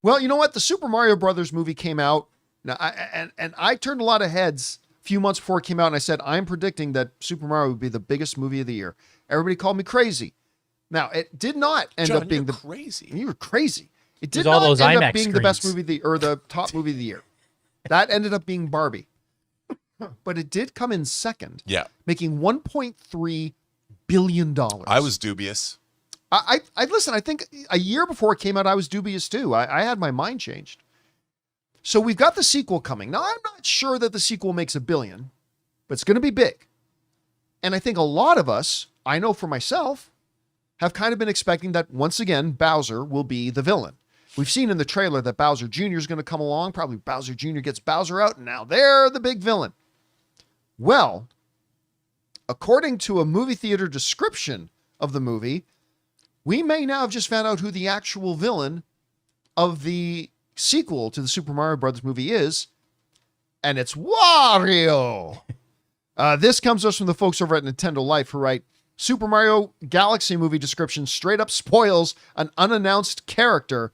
Well, you know what? The Super Mario Brothers movie came out. Now, I turned a lot of heads a few months before it came out, and I said, I'm predicting that Super Mario would be the biggest movie of the year. Everybody called me crazy. Now, it did not end John, up being you're crazy. You were crazy. It did There's all not those end up IMAX being the best screens. movie or the top movie of the year. That ended up being Barbie. But it did come in second, Yeah. making $1.3 billion. I was dubious. I listen, I think a year before it came out, I was dubious too. I had my mind changed. So we've got the sequel coming. Now, I'm not sure that the sequel makes $1 billion, but it's going to be big. And I think a lot of us, I know for myself, have kind of been expecting that once again, Bowser will be the villain. We've seen in the trailer that Bowser Jr. is going to come along. Probably Bowser Jr. gets Bowser out, and now they're the big villain. Well, according to a movie theater description of the movie, we may now have just found out who the actual villain of the sequel to the Super Mario Brothers movie is, and it's Wario. This comes to us from the folks over at Nintendo Life who write, Super Mario Galaxy movie description straight up spoils an unannounced character.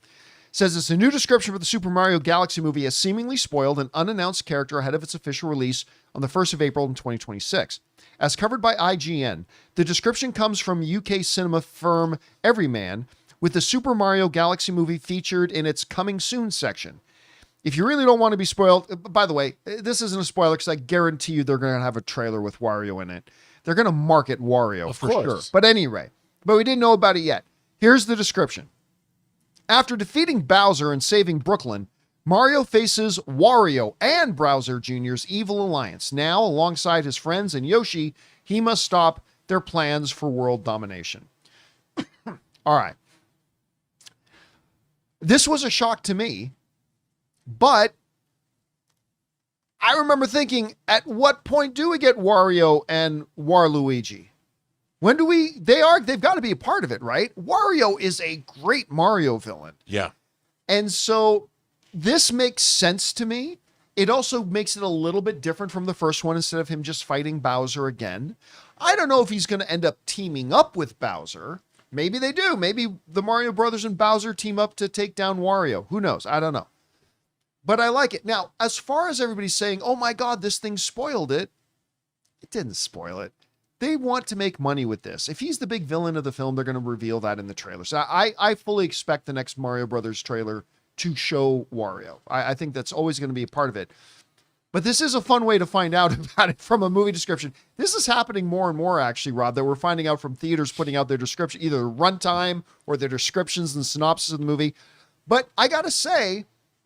Says it's a new description for the Super Mario Galaxy movie has seemingly spoiled an unannounced character ahead of its official release on the 1st of April in 2026. As covered by IGN, the description comes from UK cinema firm Everyman, with the Super Mario Galaxy movie featured in its coming soon section. If you really don't want to be spoiled, by the way, this isn't a spoiler because I guarantee you they're going to have a trailer with Wario in it. They're going to market Wario for sure. But anyway, we didn't know about it yet. Here's the description. After defeating Bowser and saving Brooklyn, Mario faces Wario and Bowser Jr.'s evil alliance. Now, alongside his friends and Yoshi, he must stop their plans for world domination. All right. This was a shock to me, but I remember thinking, at what point do we get Wario and Waluigi? When do they've got to be a part of it, right? Wario is a great Mario villain. Yeah. And so this makes sense to me. It also makes it a little bit different from the first one instead of him just fighting Bowser again. I don't know if he's going to end up teaming up with Bowser. Maybe they do. Maybe the Mario Brothers and Bowser team up to take down Wario. Who knows? I don't know. But I like it. Now, as far as everybody's saying, oh my God, this thing spoiled it. It didn't spoil it. They want to make money with this. If he's the big villain of the film, they're going to reveal that in the trailer. So I fully expect the next Mario Brothers trailer to show Wario. I think that's always going to be a part of it. But this is a fun way to find out about it from a movie description. This is happening more and more, actually, Rob, that we're finding out from theaters putting out their description, either runtime or their descriptions and synopsis of the movie. But I got to say,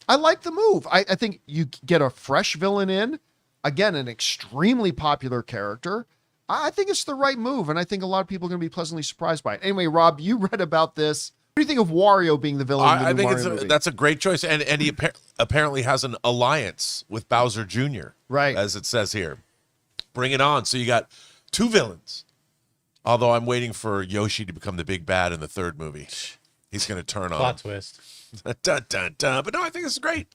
I like the move. I think you get a fresh villain in, again, an extremely popular character. I think it's the right move, and I think a lot of people are going to be pleasantly surprised by it. Anyway, Rob, you read about this. What do you think of Wario being the villain? I think that's a great choice, and he apparently has an alliance with Bowser Jr., right? As it says here. Bring it on. So you got two villains. Although I'm waiting for Yoshi to become the big bad in the third movie. He's going to turn on. Plot twist. Dun, dun, dun. But no, I think it's great.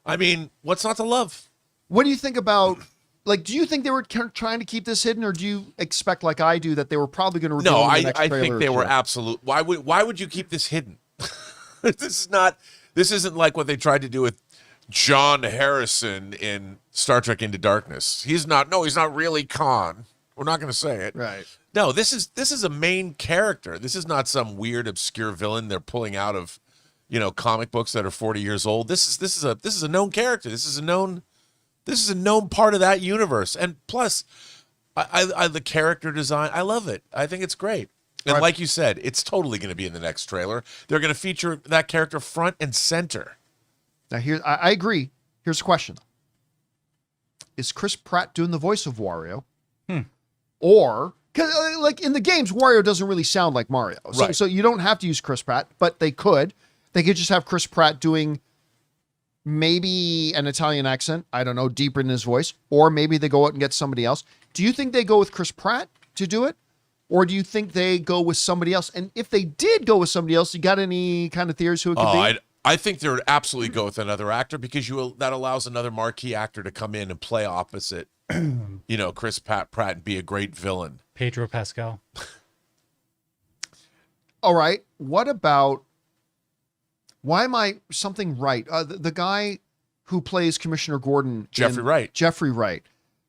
I mean, what's not to love? What do you think about? Like, do you think they were trying to keep this hidden, or do you expect, like I do, that they were probably going to reveal it in the next trailer? I think they were absolute. Why would you keep this hidden? This isn't like what they tried to do with John Harrison in Star Trek Into Darkness. He's not really Khan. We're not going to say it. Right. No, this is a main character. This is not some weird obscure villain they're pulling out of, comic books that are 40 years old. This is a known character. This is a known part of that universe. And plus, I the character design, I love it. I think it's great. And right. Like you said, it's totally going to be in the next trailer. They're going to feature that character front and center. Now, I agree. Here's a question. Is Chris Pratt doing the voice of Wario? Or, because like in the games, Wario doesn't really sound like Mario. Right. So you don't have to use Chris Pratt, but they could. They could just have Chris Pratt doing maybe an Italian accent, I don't know, deeper in his voice, or maybe they go out and get somebody else. Do you think they go with Chris Pratt to do it? Or do you think they go with somebody else? And if they did go with somebody else, you got any kind of theories who it could be? I think they would absolutely go with another actor because that allows another marquee actor to come in and play opposite, Chris Pratt and be a great villain. Pedro Pascal. All right. What about Why am I something Wright? The guy who plays Commissioner Gordon. Jeffrey Wright. Jeffrey Wright.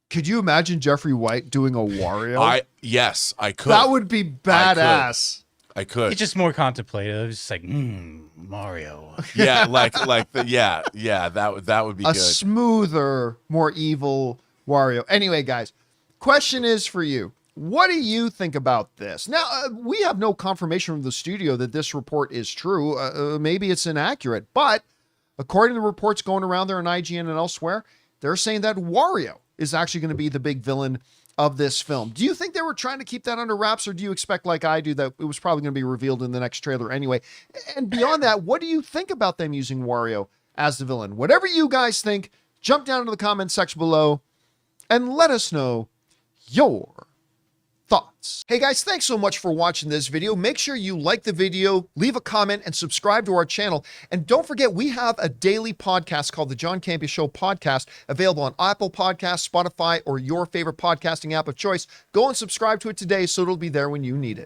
Could you imagine Jeffrey Wright doing a Wario? Yes, I could. That would be badass. I could. It's just more contemplative. It's just like, Mario. Yeah, that would be A good. smoother, more evil Wario. Anyway, guys, question is for you. What do you think about this? Now, we have no confirmation from the studio that this report is true. Maybe it's inaccurate, but according to the reports going around there on IGN and elsewhere, they're saying that Wario is actually going to be the big villain of this film. Do you think they were trying to keep that under wraps, or do you expect, like I do, that it was probably going to be revealed in the next trailer anyway? And beyond that, what do you think about them using Wario as the villain? Whatever you guys think, jump down into the comment section below and let us know your thoughts. Hey guys, thanks so much for watching this video. Make sure you like the video, leave a comment, and subscribe to our channel. And don't forget, we have a daily podcast called the John Campea Show podcast, available on Apple Podcasts, Spotify, or your favorite podcasting app of choice. Go and subscribe to it today so it'll be there when you need it.